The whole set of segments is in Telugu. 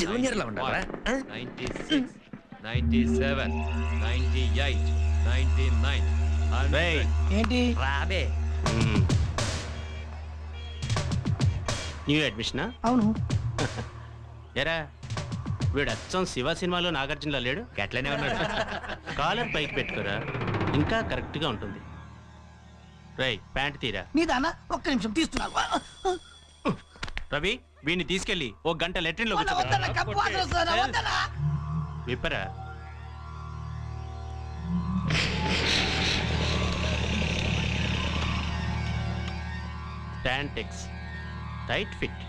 జూనియర్ లా ఉండాలా? 96, 97, 98, 99. ఏంటి రాబే. న్యూ అడ్మిషనా? అవును. ఎరా వీడు అచ్చం శివ సినిమాలో నాగార్జునలా లేడు? గట్లనే ఉన్నాడు. కాలర్ పైకి పెట్టుకోరా, ఇంకా కరెక్ట్ గా ఉంటుంది. రై ప్యాంట్ తీరా. నీదానా? ఒక్క నిమిషం తీస్తున్నా. రవి వీడిని తీసుకెళ్ళి ఒక గంట లెట్రిన్ లో విప్పరా. TANTEX tight fit.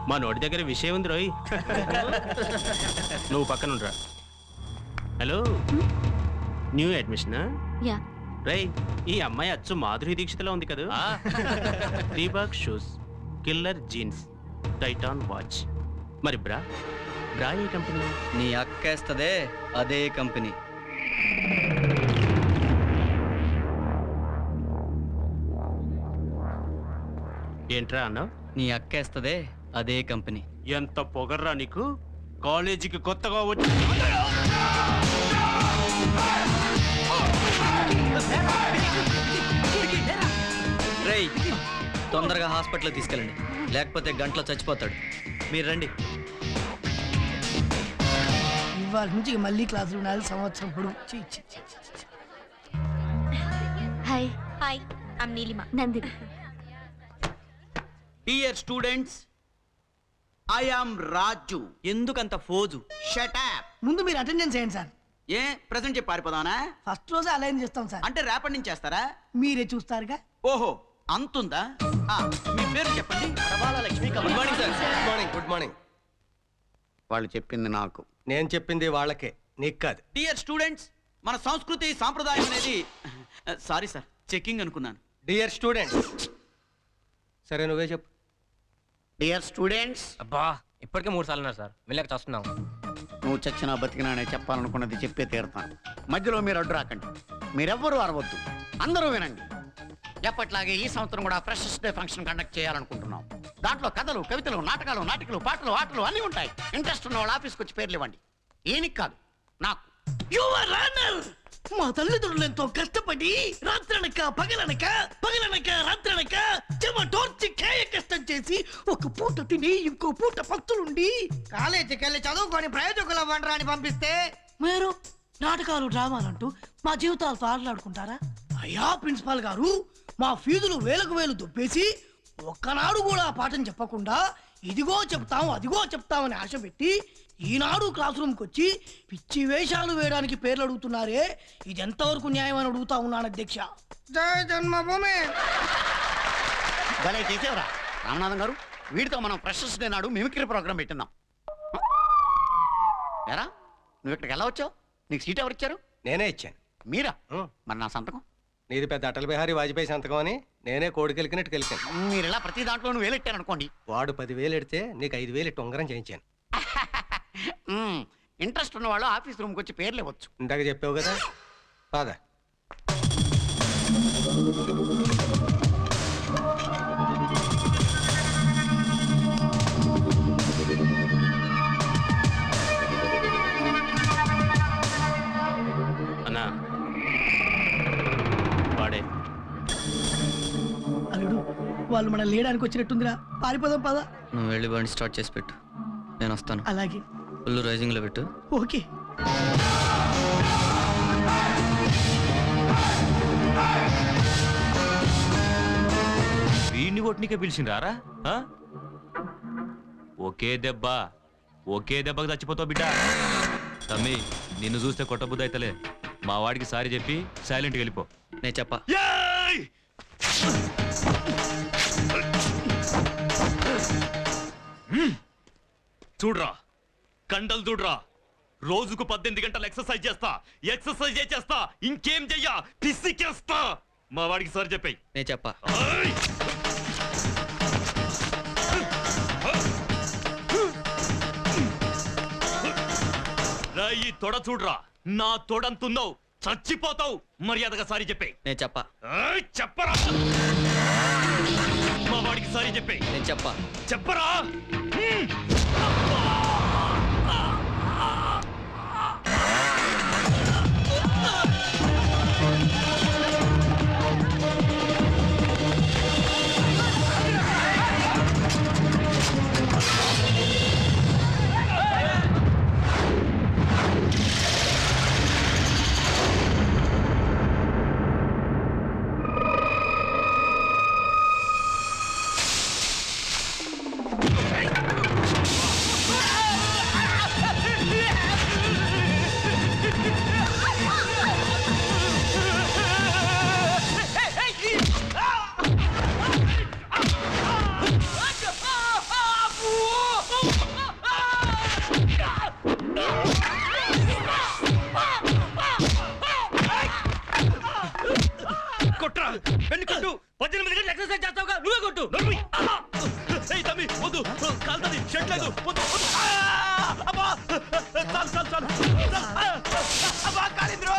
మా నోటి దగ్గర విషయం ఉంది రోయ్. నువ్వు పక్కనుండ్రా. హలో, న్యూ అడ్మిషనా? యా. రై ఈ అమ్మాయి అచ్చు మాధురి దీక్షితలో ఉంది కదా. Reebok shoes, killer jeans, Titan watch. మరి బ్రా బ్రా ఏ కంపెనీ? నీ అక్కేస్తదే అదే కంపెనీ. ఏంట్రా అన్నావు? నీ అక్కేస్తదే అదే కంపెనీ. ఎంత పొగర్రా నీకు? కాలేజీకి కొత్తగా వచ్చి రేయ్ తొందరగా హాస్పిటల్ తీసుకెళ్ళండి, లేకపోతే గంటలో చచ్చిపోతాడు. మీరు రండి. ఇవాళ నుంచి మళ్ళీ క్లాసులు 4 సంవత్సరం పొడుగు. Hi. Hi, I'm Neelima. Nandini. Dear students, I am Raju. ఎందుకంత ఫోజు? Shut up. ముందు మీరు అటెండెన్స్ చేయండి సార్. ఏ ప్రెజెంట్ చెప్పి పారిపోదానా? ఫస్ట్ రోజే అలైన్ చేస్తాం సార్. అంటే రేపటి నుంచి చేస్తారా? మీరే చూస్తారుగా. ఓహో అంతుందా? మీ పేరు చెప్పండి. Good morning sir. Good morning. Good morning. వాళ్ళు చెప్పింది నాకు, నేను చెప్పింది వాళ్ళకే, నీకు కాదు. డియర్ స్టూడెంట్స్, మన సంస్కృతి సాంప్రదాయం అనేది సారీ సార్, చెకింగ్ అనుకున్నాను. Dear students. సరే నువ్వే చెప్పు. Dear students. అబ్బా ఇప్పటికే 3 సార్లు ఉన్నారు సార్, వెళ్ళక చూస్తున్నాం. నువ్వు చచ్చినా బతికినా నేను చెప్పాలనుకున్నది చెప్పే తీరుతాను. మధ్యలో మీరు అడ్డు రాకండి. మీరెవ్వరూ అరవద్దు, అందరూ వినండి. ఎప్పట్లాగే ఈ సంవత్సరం కూడా ఫ్రెషర్స్ డే ఫంక్షన్ కండక్ట్ చేయాలనుకుంటున్నాం. దాంట్లో కథలు, కవితలు, నాటకాలు, పాటలు, ఆటలు అన్నీ ఉంటాయి. ఇంట్రెస్ట్ ఉన్న వాళ్ళు ఆఫీస్కి వచ్చి పేర్లు ఇవ్వండి. ఈయనకి కాదు, నాకు. మా తల్లిదండ్రులు ఎంతో కష్టపడి రాత్రనక పగలనక రాత్రనక చెమటోర్చి కేయ కష్టం చేసి ఒక పూట తిని ఇంకో పూట పస్తులుండి కాలేజీకి వెళ్ళి చదువుకొని ప్రయోజకులు అవ్వండి అని పంపిస్తే మీరు నాటకాలు డ్రామాలంటూ మా జీవితాలతో ఆటలాడుకుంటారా? అయ్యా ప్రిన్సిపాల్ గారు, మా ఫీజులు వేలకు వేలు దుబ్బేసి ఒక్కనాడు కూడా పాఠం చెప్పకుండా ఇదిగో చెప్తాం అదిగో చెప్తామని ఆశ పెట్టి ఈనాడు క్లాస్ రూమ్కి వచ్చి పిచ్చి వేషాలు వేయడానికి పేర్లు అడుగుతున్నారే, ఇది ఎంతవరకు న్యాయం అని అడుగుతా ఉన్నాను అధ్యక్ష. జై జన్మభూమి. భలే చేసేవరా రామనాథం గారు. వీడితో మనం ఫ్రెషర్స్ డే నాడు మిమిక్రీ ప్రోగ్రామ్ పెట్టిందాం. ఎరా నువ్వు ఇక్కడికి ఎలా వచ్చావు? నీకు సీట్ ఎవరు ఇచ్చారు? నేనే ఇచ్చాను. మీరా? మరి నా సంతకం? నీది పెద్ద అటల్ బిహారీ వాజ్పేయి సంతకం అని నేనే కోడికెలికినట్టు కెలికాను. మీరు ఇలా ప్రతి దాంట్లోనూ వేలెట్టారు అనుకోండి. వాడు 10,000 ఎడితే నీకు 5,000 ఇట్టు ఉంగరం చేయించాను. ఇంట్రెస్ట్ ఉన్న వాళ్ళు ఆఫీస్ రూమ్కి వచ్చి పేర్లు ఇవ్వచ్చు. ఇందాక చెప్పావు కదా, పద. అన్నా వాడే. అల్లుడు, వాళ్ళు మనం లేడానికి వచ్చినట్టుందిరా, పారిపోదాం పద. నువ్వు వెళ్ళి బండి స్టార్ట్ చేసి పెట్టు, నేను వస్తాను. అలాగే. ఫుల్ రైజింగ్లో పెట్టు. ఓకే. వీడిని కొట్టినికే పిలిచిండ్రారా? ఒకే దెబ్బకి చచ్చిపోతావు బిడ్డ. తమ్మి నిన్ను చూస్తే కొట్టబుద్ధి అయితలే. మా వాడికి సారీ చెప్పి సైలెంట్గా వెళ్ళిపో. నేను చెప్పా. చూడ్రా కండలు చూడ్రా, రోజుకు 18 గంటలు ఎక్సర్సైజ్ చేస్తా, ఇంకేం చెయ్యా, పిసికేస్తా. మా వాడికి సారీ చెప్పాయి. నేను చెప్పా. ఈ తొడ చూడ్రా, నా తొడంతున్నావు, చచ్చిపోతావు. మర్యాదగా సారీ చెప్పాయి. నేను చెప్పా. చెప్పరా. సారీ చెప్పే. నేను చెప్పా. చెప్పరా? కొట్రా, వెన్ను కొట్టు. 18 గంటలు ఎక్సర్సైజ్ చేస్తావుగా, నువ్వే కొట్టు. నడుమి. ఏయ్ తమ్మి, వద్దు, కాలుతది, షర్ట్ లేదు, వద్దు, వద్దు. అబ్బా, చాలు, చాలు, చాలు. అబ్బా, కాలింద్రో.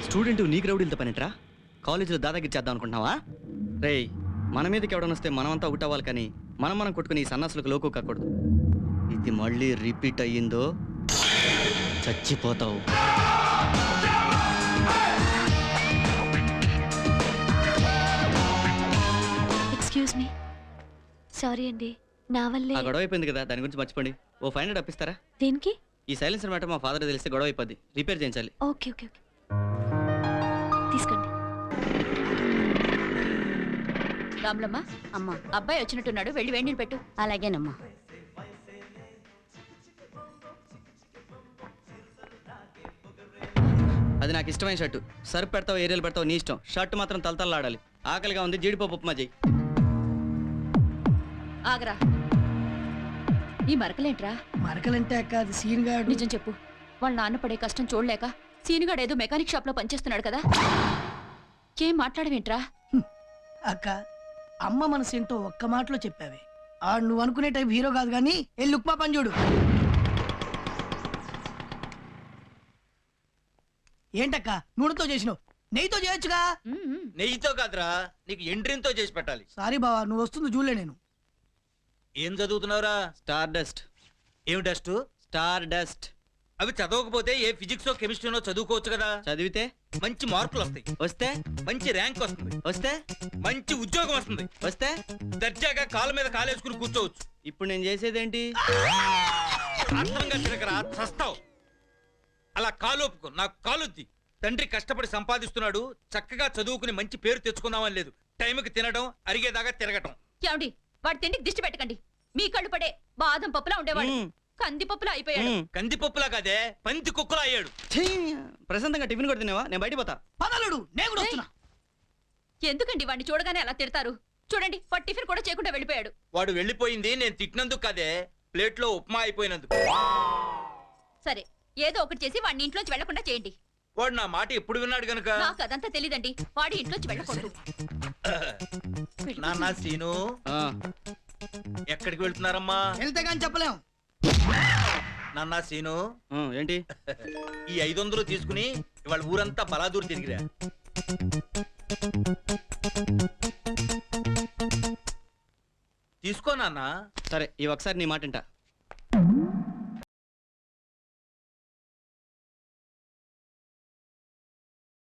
స్టూడెంట్ నీకు రౌడీలతో పనిట్రా? కాలేజీలో దాదాగిరి చేద్దాం అనుకుంటున్నావా? రేయ్, మన మీదకి ఎవడన్నా వస్తే మనమంతా అవుట్ అవ్వాలి, కానీ మనం కొట్టుకుని ఈ సన్నాసులకు లోకు కాకూడదు. ఇది మళ్ళీ రిపీట్ అయ్యిందో చచ్చిపోతావు. ఎక్స్క్యూజ్ మీ, సారీ అండి, నా వల్లే. ఆ గొడవ అయిపోయింది కదా, దాని గురించి మర్చిపోండి. ఓ 500 అప్పిస్తారా? దేనికి? ఈ సైలెన్సర్ మ్యాటర్ మా ఫాదర్ తెలిస్తే గొడవ అయిపోద్ది, రిపేర్ చేయించాలి. ఓకే ఓకే ఓకే, తీసుకోండి. రాములమ్మ, అమ్మ, అబ్బాయి వచ్చినట్టున్నాడు, వెళ్ళి వేడి పెట్టు. అలాగేనమ్మా. అది నాకు ఇష్టమైన షర్టు. సర్ఫ్ పెడతావు, ఏరియాలు పెడతావు, నీ ఇష్టం. షర్ట్ మాత్రం తలతల్లాడాలి. ఆకలిగా ఉంది, జీడిపప్పు ఉప్మా చేయి. ఆగరా, ఈ మరకలేంట్రా? మరకలంటే అక్క అది సీన్ గాడు. నిజం చెప్పు, వాళ్ళ నాన్న పడే కష్టం చూడలేక సీనుగాడు ఏదో మెకానిక్ షాప్ లో పనిచేస్తున్నాడు కదా, ఏం మాట్లాడవేంట్రా? అక్క, అమ్మ మనసేంటో ఒక్క మాటలో చెప్పావే. ఆడు నువ్వు అనుకునే టైప్ హీరో కాదు, కానీ వెళ్ళి ఉప్మా పని చూడు. ఏంటక్క నూనెతో చేసినావు, నెయ్యితో చేయొచ్చుగా. నెయ్యితో కాదురా, నీకు ఎండ్రిన్తో చేసి పెట్టాలి. సారీ బావా, నువ్వు వస్తుంది చూడలే నేను. ఏం చదువుతున్నావురా? Star dust. ఏం డస్ట్? Star dust. అవి చదవకపోతే ఏ ఫిజిక్స్ కెమిస్ట్రీనో చదువుకోవచ్చు కదా. చదివితే మంచి మార్కులు వస్తాయి, వస్తే మంచి ర్యాంక్ వస్తుంది, వస్తే మంచి ఉద్యోగం వస్తుంది, వస్తే దర్జాగా కాళ్ళ మీద కాలేసుకుని కూర్చోవచ్చు. ఇప్పుడు నేను చేసేదేంటి? అర్థంగా తిరగరా, చస్తావు. అలా కాలోపుకో, నాకు కాలుద్ది. తండ్రి కష్టపడి సంపాదిస్తున్నాడు, చక్కగా చదువుకుని మంచి పేరు తెచ్చుకుందామని లేదు. టైంకి తినడం, అరిగేదాకా తిరగటం. ఏమండి వాడి తిండికి దిష్టి పెట్టకండి. మీ కళ్ళు పడే బాదం పప్పులా ఉండేవాడు మ్మ్. కందిపప్పులా అయిపోయాడు. కందిపప్పులా కాదే, పంది కుక్కలా అయ్యాడు. ఛీ! ప్రశాంతంగా టిఫిన్ కూడా తినేవా? నేను బయట పోతా. పదలుడు నేను కూడా వస్తున్నా. ఎందుకండి వాడిని చూడగానే అలా తిడతారు? చూడండి వాడు టిఫిన్ కూడా చేయకుండా వెళ్ళిపోయాడు. వాడు వెళ్ళిపోయింది నేను తిట్టినందుకు కాదే, ప్లేట్లో ఉప్మా అయిపోయినందుకు. సరే ఏదో ఒకటి చేసి వాడిని ఇంట్లోంచి వెళ్లకుండా చేయండి. వాడు నా మాట ఎప్పుడు విన్నాడు గనుక. నాకు అదంతా తెలీదండి. వాడి ఇంట్లోంచి వెళ్ళకూడదు. నాన్న సీను, ఆ, ఎక్కడికి వెళ్తున్నారమ్మా? వెళ్తే కానీ చెప్పలేం. నాన్న సీను, ఆ, ఏంటి? ఈ 500 తీసుకుని ఇవాళ ఊరంతా బలాదూరు తిరిగిరా. తీసుకో నాన్న. సరే ఈ ఒకసారి నీ మాట వింటా.